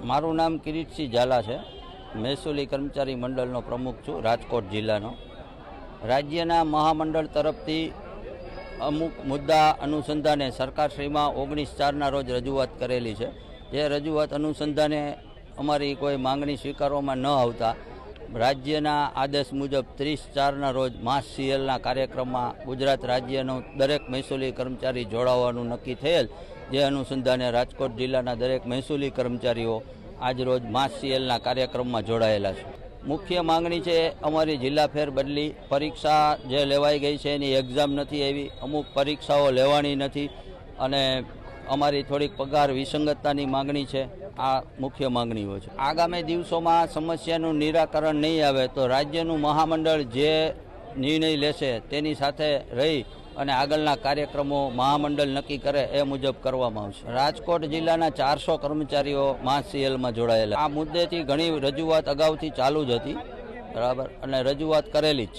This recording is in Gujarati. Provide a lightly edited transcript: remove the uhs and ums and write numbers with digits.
મારું નામ કિરીટસિંહ ઝાલા છે। મહેસૂલી કર્મચારી મંડળનો પ્રમુખ છું, રાજકોટ જિલ્લાનો। રાજ્યના મહામંડળ તરફથી અમુક મુદ્દા અનુસંધાને સરકારશ્રીમાં 19/4ના રોજ રજૂઆત કરેલી છે। જે રજૂઆત અનુસંધાને અમારી કોઈ માંગણી સ્વીકારવામાં ન આવતા રાજ્યના આદેશ મુજબ 30/4ના રોજ માસ સીએલના કાર્યક્રમમાં ગુજરાત રાજ્યનો દરેક મહેસૂલી કર્મચારી જોડાવાનું નક્કી થયેલ। જે અનુસંધાને રાજકોટ જિલ્લાના દરેક મહેસૂલી કર્મચારીઓ આજ રોજ માસ સીએલના કાર્યક્રમમાં જોડાયેલા છે। મુખ્ય માંગણી છે અમારી જિલ્લા ફેરબદલી પરીક્ષા જે લેવાઈ ગઈ છે એની એક્ઝામ નથી આવી, અમુક પરીક્ષાઓ લેવાની નથી અને અમારી થોડીક પગાર વિસંગતતાની માંગણી છે। આ મુખ્ય માંગણીઓ છે। આગામી દિવસોમાં સમસ્યાનું નિરાકરણ નહીં આવે તો રાજ્યનું મહામંડળ જે નિર્ણય લેશે તેની સાથે રહી અને આગળના કાર્યક્રમો મહામંડળ નક્કી કરે એ મુજબ કરવામાં આવશે। રાજકોટ જિલ્લાના 400 કર્મચારીઓ માસ સીએલમાં જોડાયેલા। આ મુદ્દેથી ઘણી રજૂઆત અગાઉથી ચાલુ જ હતી, બરાબર, અને રજૂઆત કરેલી જ છે।